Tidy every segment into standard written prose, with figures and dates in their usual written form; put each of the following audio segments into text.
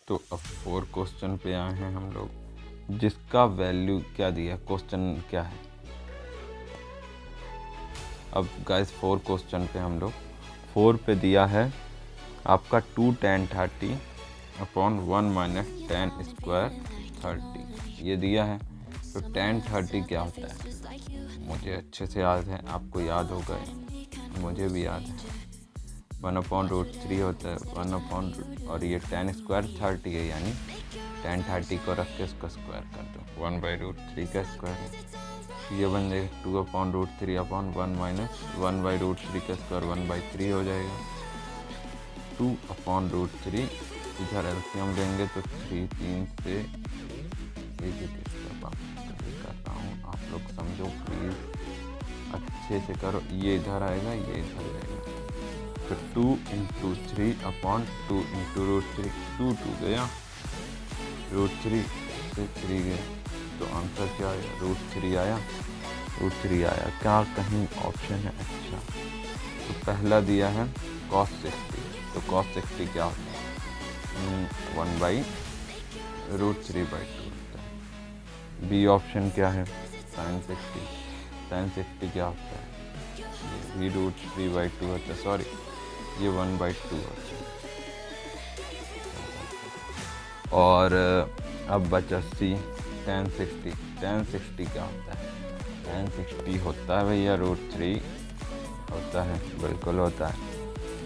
तो अब 4 क्वेश्चन पे आए हैं हम लोग, जिसका वैल्यू क्या दिया, क्वेश्चन क्या है। अब गाइस 4 क्वेश्चन पे हम लोग 4 पे दिया है आपका 2 tan 30 upon 1 minus tan square 30 ये दिया है। तो tan 30 क्या होता है, मुझे अच्छे से याद है, आपको याद होगा, मुझे भी याद है। 1/√3 होता है 1 और ये tan स्क्वायर 30 है, यानी tan 30 को रख के इसका स्क्वायर कर दो, 1/√3 का स्क्वायर है। ये बन जाएगा 2/√3 अपॉन 1 माइनस 1/√3 का स्क्वायर 1/3 हो जाएगा। 2/√3 इधर एलसीएम लेंगे तो 3 से करता हूँ, आप लोग समझो प्लीज़, अच्छे से करो। ये इधर आएगा, ये इधर जाएगा, तो 2 × 3 अपॉन 2 × √3 2 गया, √3 से 3 गया, तो आंसर क्या आया, √3 आया, √3 आया। क्या कहीं ऑप्शन है? अच्छा, तो पहला दिया है cos 60, तो cos 60 क्या होता है, 1/√3/2 होता है। बी ऑप्शन क्या है, sin 60, sin 60 क्या होता है, ये √3/2 होता है, सॉरी ये 1/2 होता है। और अब बचा सी, tan 60, tan 60 क्या होता है, tan 60 होता है भैया √3 होता है, बिल्कुल होता है।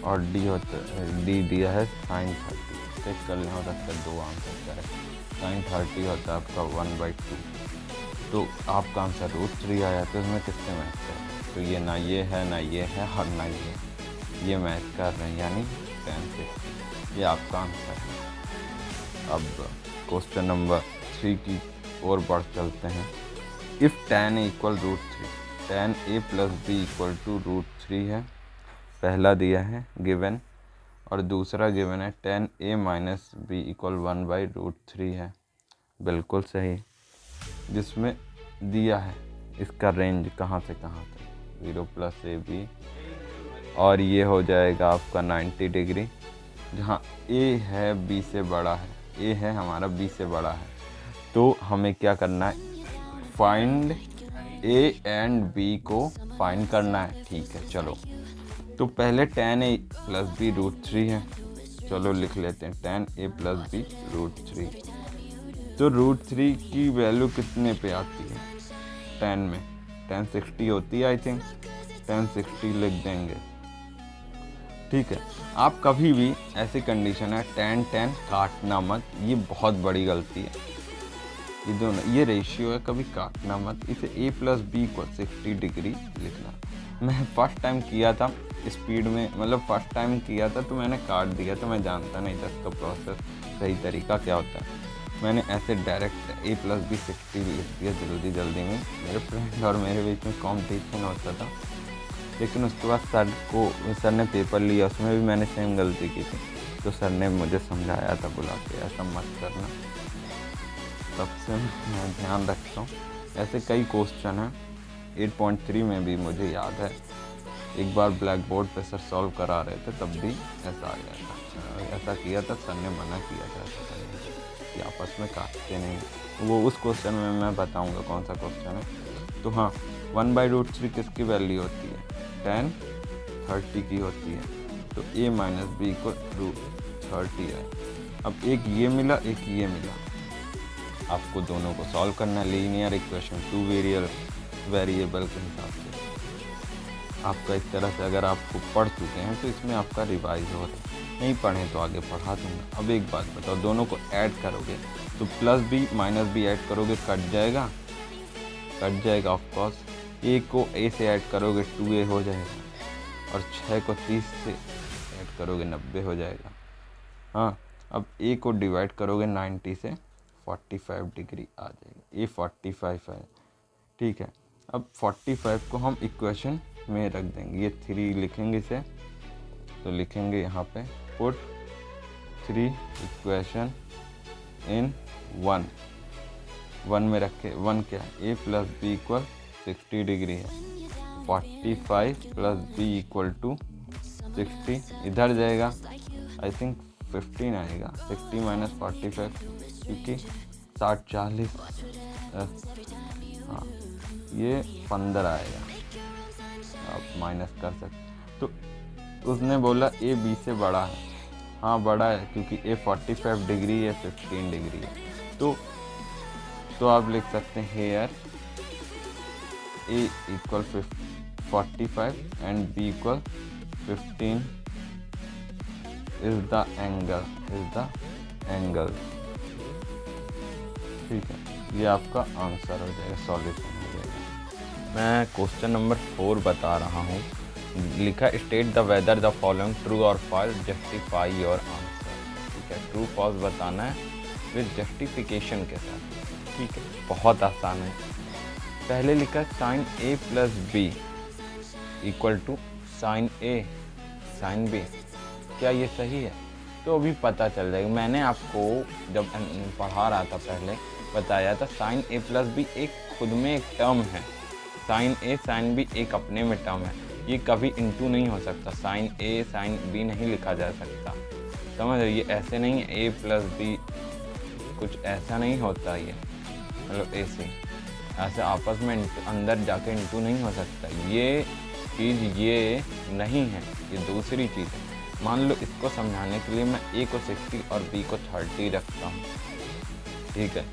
और डी होता है, डी दिया है sin 30, चेक कर लेना हो सकता है 2 आंसर करेक्ट। sin 30 होता है आपका 1/2, तो आपका आंसर √3 आया। तो इसमें किससे मैच कर, तो ये ना ये है ना ये है और ना ये मैच कर रहे हैं, यानी tan 60 ये आपका आंसर है। अब क्वेश्चन नंबर 3 की ओर बढ़ चलते हैं। If tan A = √3, tan A + B = √3 है, पहला दिया है गिवन, और दूसरा गिवन है tan A - B = 1/√3 है, बिल्कुल सही। जिसमें दिया है इसका रेंज कहाँ से कहाँ तक, 0 + AB, और ये हो जाएगा आपका 90 डिग्री, जहाँ A है B से बड़ा है, A है हमारा B से बड़ा है। तो हमें क्या करना है, फाइंड A एंड B को फाइंड करना है, ठीक है। चलो, तो पहले tan A + B √3 है, चलो लिख लेते हैं tan A + B √3। तो √3 की वैल्यू कितने पे आती है, tan में tan 60 होती है, आई थिंक tan 60 लिख देंगे, ठीक है। आप कभी भी ऐसी कंडीशन है tan काटना मत, ये बहुत बड़ी गलती है। ये दोनों, ये रेशियो है, कभी काटना मत, इसे A + B को 60 डिग्री लिखना। मैं फर्स्ट टाइम किया था स्पीड में, मतलब फर्स्ट टाइम किया था तो मैंने काट दिया, तो मैं जानता नहीं था इसका प्रोसेस सही तरीका क्या होता है। मैंने ऐसे डायरेक्ट A + B 60 लिख दिया जल्दी में। मेरे फ्रेंड और मेरे बीच में कॉम्पिटिशन होता था, लेकिन उसके बाद सर ने पेपर लिया, उसमें भी मैंने सेम गलती की थी, तो सर ने मुझे समझाया था बुला के, ऐसा मत करना। तब से मैं ध्यान रखता हूँ। ऐसे कई क्वेश्चन हैं, 8.3 में भी मुझे याद है, एक बार ब्लैक बोर्ड पे सर सॉल्व करा रहे थे, तब भी ऐसा आ गया था, ऐसा किया था, सर ने मना किया था ऐसा करने से कि आपस में काटते नहीं। वो उस क्वेश्चन में मैं बताऊँगा कौन सा क्वेश्चन है। तो हाँ, 1/√3 किसकी वैल्यू होती है, tan 30 की होती है, तो A - B को √30 है। अब एक ये मिला, एक ये मिला, आपको दोनों को सॉल्व करना, लीनियर इक्वेशन 2 वेरिएबल के हिसाब से। आपका एक तरह से अगर आपको पढ़ चुके हैं तो इसमें आपका रिवाइज हो रहा है, नहीं पढ़ें तो आगे पढ़ा दूँगा। अब एक बात बताओ, दोनों को ऐड करोगे तो +B - B ऐड करोगे, कट जाएगा ऑफकोर्स। A को A से ऐड करोगे 2A हो जाएगा, और 6 को 30 से ऐड करोगे 90 हो जाएगा। हाँ, अब A को डिवाइड करोगे 90 से 45 डिग्री आ जाएगी, A 45 है, ठीक है। अब 45 को हम इक्वेशन में रख देंगे, ये 3 लिखेंगे इसे, तो लिखेंगे यहाँ पे पुट 3 इक्वेशन इन 1 में रखे। 1 क्या है, A + B = 60 डिग्री है, 45 + B = 60 इधर जाएगा, आई थिंक 15 आएगा। 60 माइनस 45 क्योंकि 60 40 हाँ ये 15 आएगा। आप माइनस कर सकते। तो उसने बोला ए बी से बड़ा है। हाँ बड़ा है क्योंकि ए 45 डिग्री है 15 डिग्री है। तो आप लिख सकते हैं here a equal 45 and b equal 15 is the angle. ठीक है, ये आपका आंसर हो जाएगा, सॉल्यूशन हो जाएगा। मैं क्वेश्चन नंबर 4 बता रहा हूँ। लिखा state the whether the following true और फॉल्स, जस्टिफाई योर आंसर। ठीक है, ट्रू फॉल्स बताना है विद जस्टिफिकेशन के साथ। ठीक है, बहुत आसान है। पहले लिखा sine a plus b equal to sine a sine b. क्या ये सही है? तो अभी पता चल जाएगा। मैंने आपको जब पढ़ा रहा था पहले बताया था साइन ए प्लस बी एक खुद में एक टर्म है। साइन ए साइन बी एक अपने में टर्म है। ये कभी इनटू नहीं हो सकता। साइन ए साइन बी नहीं लिखा जा सकता। समझ रहे? ये ऐसे नहीं है ए प्लस बी, कुछ ऐसा नहीं होता। ये मतलब ऐसे आपस में अंदर जाके इनटू नहीं हो सकता। ये चीज़ ये नहीं है, ये दूसरी चीज़ है। मान लो इसको समझाने के लिए मैं ए को 60 और बी को 30 रखता हूँ। ठीक है,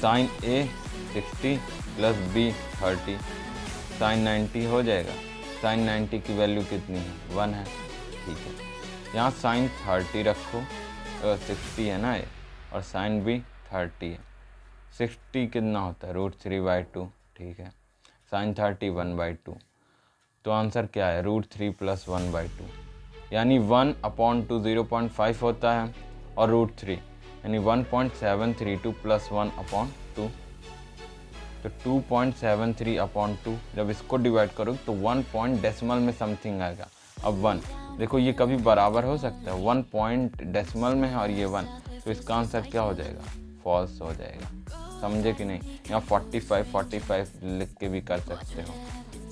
साइन ए 60 प्लस बी 30, साइन 90 हो जाएगा। साइन 90 की वैल्यू कितनी है? 1 है। ठीक है, यहाँ साइन 30 रखो, 60 है ना ये, और साइन भी 30 है। 60 कितना होता है? √3/2। ठीक है, साइन 30 1/2। तो आंसर क्या है? √3 + 1/2, यानी 1/2 0.5 होता है, और √3 यानी 1.732 + 1/2। तो 2.73/2 जब इसको डिवाइड करो तो 1 पॉइंट डेसिमल में समथिंग आएगा। अब 1 देखो, ये कभी बराबर हो सकता है? 1 पॉइंट डेसिमल में है और ये 1, तो इसका आंसर क्या हो जाएगा? फॉल्स हो जाएगा। समझे कि नहीं? यहाँ 45 लिख के भी कर सकते हो।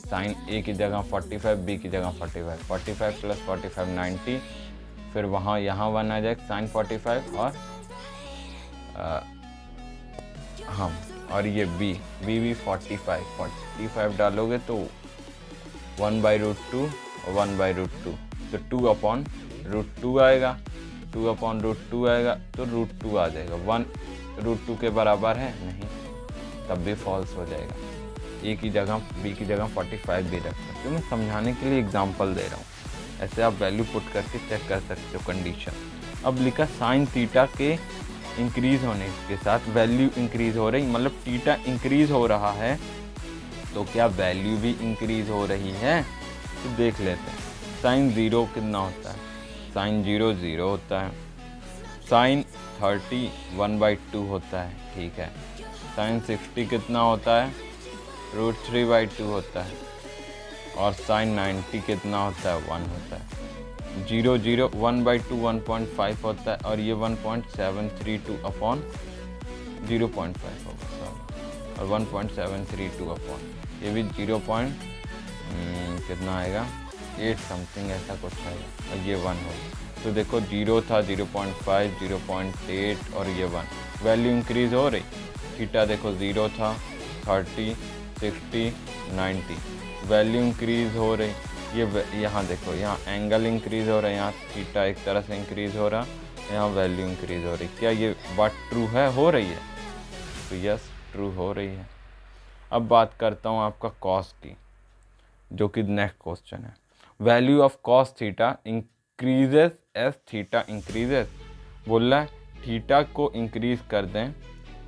साइन ए की जगह 45, बी की जगह 45, 45 + 45 90, फिर वहाँ यहाँ 1 आ जाएगा साइन 45, और हाँ, और ये बी भी 45 डालोगे तो 1/√2 और 1/√2, तो 2/√2 आएगा। 2/√2 आएगा तो √2 आ जाएगा। 1√2 के बराबर है नहीं, तब भी फॉल्स हो जाएगा। ए की जगह बी की जगह 45 भी रख सकते हो। मैं समझाने के लिए एग्जांपल दे रहा हूँ। ऐसे आप वैल्यू पुट करके चेक कर सकते हो कंडीशन। अब लिखा साइन थीटा के इंक्रीज होने के साथ वैल्यू इंक्रीज हो रही, मतलब थीटा इंक्रीज हो रहा है, तो क्या वैल्यू भी इंक्रीज हो रही है? तो देख लेते हैं। साइन 0 कितना होता है? साइन 0 0 होता है। साइन 30 1/2 होता है। ठीक है, साइन 60 कितना होता है? √3/2 होता है। और साइन 90 कितना होता है? 1 होता है। 0 0 1/2 1.5 होता है, और ये 1.732/0.5 होगा, सॉरी, और 1.732 ये भी 0. कितना आएगा? 8 समथिंग ऐसा कुछ आएगा, और ये 1 होगा। तो देखो 0 था, 0.5 0.8 और ये 1, वैल्यू इंक्रीज हो रही। थीटा देखो 0 था, 30 60 90, वैल्यू इंक्रीज हो रही। ये यहाँ देखो, यहाँ एंगल इंक्रीज हो रहा है, यहाँ थीटा एक तरह से इंक्रीज हो रहा, यहाँ वैल्यू इंक्रीज हो रही। क्या ये बात ट्रू है? हो रही है? तो यस, ट्रू हो रही है। अब बात करता हूँ आपका कॉस की, जो कि नेक्स्ट क्वेश्चन है। Value of cos theta increases as theta increases. बोल रहा है थीटा को इंक्रीज कर दें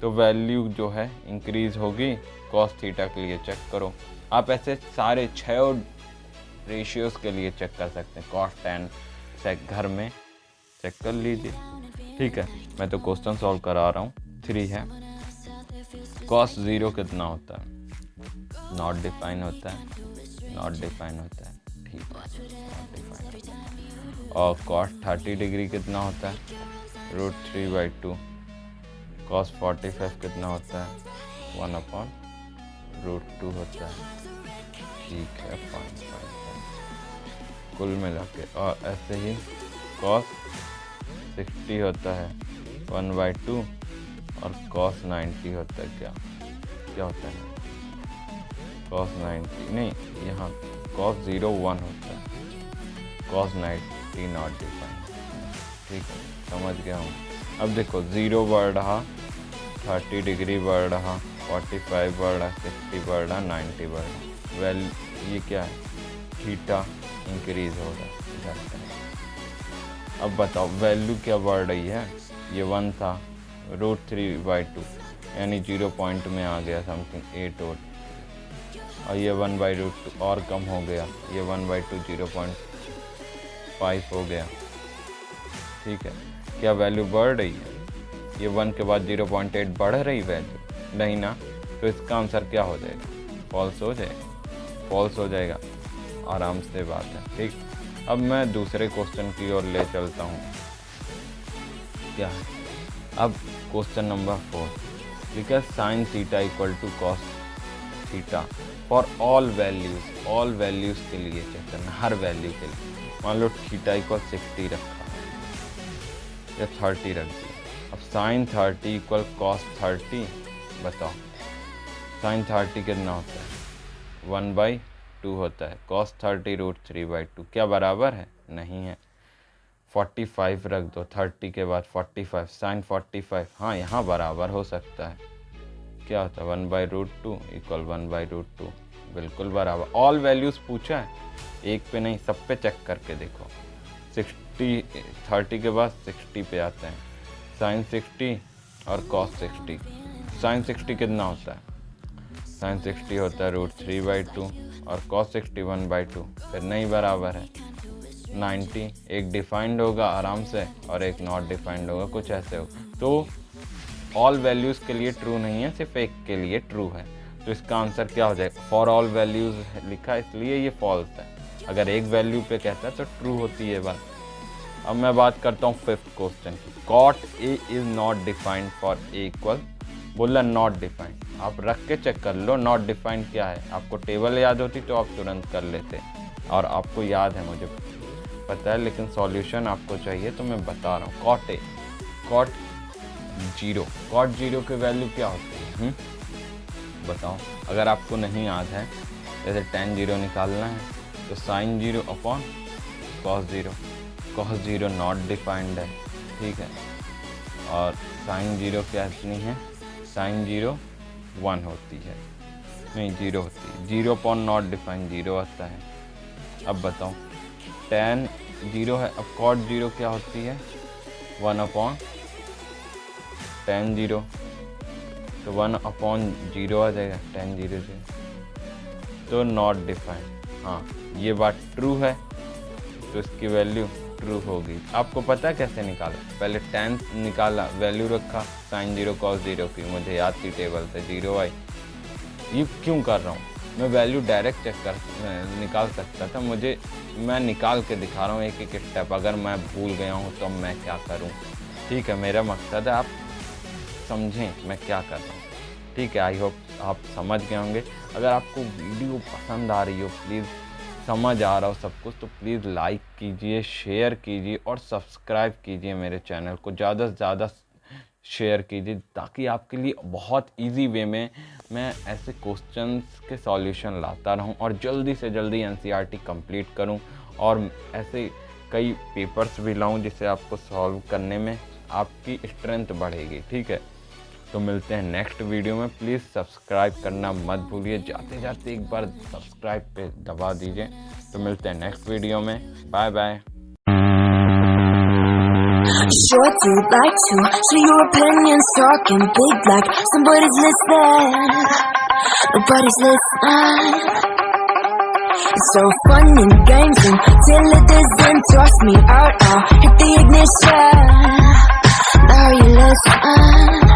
तो वैल्यू जो है इंक्रीज होगी। कॉस थीटा के लिए चेक करो। आप ऐसे सारे 6 रेशियोज़ के लिए चेक कर सकते हैं। कॉस 10 चेक घर में चेक कर लीजिए। ठीक है, मैं तो क्वेश्चन सॉल्व करा रहा हूँ। 3 है। कॉस 0 कितना होता है? नॉट डिफाइन होता है, नॉट डिफाइन होता है। ठीक है, नॉट डिफाइन होता है। और कॉस 30 डिग्री कितना होता है? √3/2। कॉस 45 कितना होता है? 1/√2 होता है। ठीक है, फाइन। कुल मिला के, और ऐसे ही कॉस 60 होता है 1/2 और cos 90 होता है क्या होता है cos 90 नहीं, यहाँ cos 0 1 होता है, cos 90 नॉट डिफाइंड। ठीक है, समझ गया हूँ। अब देखो 0 बढ़ रहा, 30 डिग्री बढ़ रहा, 45 बढ़ रहा, 60 बढ़ रहा, 90 बढ़ रहा। वेल ये क्या है, थीटा इंक्रीज हो रहा है। अब बताओ वैल्यू क्या बढ़ रही है, ये 1 था √3/2 यानी 0 पॉइंट में आ गया समथिंग 8 और ये 1/√2 और कम हो गया, ये 1/2 0.5 हो गया। ठीक है, क्या वैल्यू बढ़ रही है, ये 1 के बाद 0.8 बढ़ रही वैल्यू नहीं ना, तो इसका आंसर क्या हो जाएगा, फॉल्स हो जाएगा, फॉल्स हो जाएगा, आराम से बात है। ठीक, अब मैं दूसरे क्वेश्चन की ओर ले चलता हूँ। क्या है, अब क्वेश्चन नंबर 4 लिखा है sin theta equal to cos theta for all values के लिए चेक करना, हर वैल्यू के लिए। मान लो थीटा इक्वल 60 रखा या 30 रख दिया। अब sin 30 इक्वल cos 30, बताओ sin 30 कितना होता है 1/2 होता है, cos 30 √3/2 क्या बराबर है, नहीं है। 45 रख दो, 30 के बाद 45 sin 45, हाँ यहाँ बराबर हो सकता है। क्या होता है 1/√2 इक्वल 1/√2, बिल्कुल बराबर। ऑल वैल्यूज़ पूछा है, एक पे नहीं सब पे चेक करके देखो। 30 के बाद 60 पे आते हैं, sin 60 और cos 60। sin 60 कितना होता है, sin 60 होता है √3/2 और cos 60 1/2, फिर नहीं बराबर है। 90 एक डिफाइंड होगा आराम से और एक नॉट डिफाइंड होगा, कुछ ऐसे होगा। तो ऑल वैल्यूज़ के लिए ट्रू नहीं है, सिर्फ एक के लिए ट्रू है। तो इसका आंसर क्या हो जाएगा, फॉर ऑल वैल्यूज़ लिखा है इसलिए ये फॉल्स है। अगर एक वैल्यू पे कहता है तो ट्रू होती है बात। अब मैं बात करता हूँ 5th क्वेश्चन की। cot a is not defined for a equal, बोला नॉट डिफाइंड, आप रख के चेक कर लो नॉट डिफाइंड क्या है। आपको टेबल याद होती तो आप तुरंत कर लेते, और आपको याद है मुझे पता है, लेकिन सॉल्यूशन आपको चाहिए तो मैं बता रहा हूँ। cot 0 की वैल्यू क्या होती है, बताओ। अगर आपको नहीं याद है, जैसे tan 0 निकालना है तो sin 0 upon cos 0 not defined है, ठीक है। और sin 0 क्या इतनी है, sin 0 1 होती है, नहीं 0 होती है, 0 अपॉन नॉट डिफाइंड 0 आता है। अब बताओ tan 0 है, अब cot 0 क्या होती है 1 अपॉन tan 0, तो 1 अपॉन 0 आ जाएगा tan 0 से, तो नॉट डिफाइंड। हाँ ये बात ट्रू है तो इसकी वैल्यू ट्रू होगी। आपको पता है कैसे निकाला, पहले tan निकाला, वैल्यू रखा sin 0 cos 0 की, मुझे याद थी टेबल से 0 आई। ये क्यों कर रहा हूँ, मैं वैल्यू डायरेक्ट निकाल सकता था, मैं निकाल के दिखा रहा हूँ एक एक स्टेप। अगर मैं भूल गया हूँ तो मैं क्या करूँ, ठीक है। मेरा मकसद है आप समझें मैं क्या कर रहा हूँ, ठीक है। आई होप आप समझ गए होंगे। अगर आपको वीडियो पसंद आ रही हो, प्लीज़ समझ आ रहा हो सब कुछ, तो प्लीज़ लाइक कीजिए, शेयर कीजिए और सब्सक्राइब कीजिए मेरे चैनल को, ज़्यादा से ज़्यादा शेयर कीजिए, ताकि आपके लिए बहुत इजी वे में मैं ऐसे क्वेश्चंस के सॉल्यूशन लाता रहूं और जल्दी से जल्दी एनसीईआरटी कंप्लीट करूं, और ऐसे कई पेपर्स भी लाऊं जिससे आपको सॉल्व करने में आपकी स्ट्रेंथ बढ़ेगी, ठीक है। तो मिलते हैं नेक्स्ट वीडियो में। प्लीज़ सब्सक्राइब करना मत भूलिए, जाते जाते एक बार सब्सक्राइब पे दबा दीजिए। तो मिलते हैं नेक्स्ट वीडियो में, bye bye. Sure do like to share your opinions, talking big like somebody's listening. Nobody's listening. It's so fun and games until it isn't. Toss me out now, hit the ignition. Now you listen.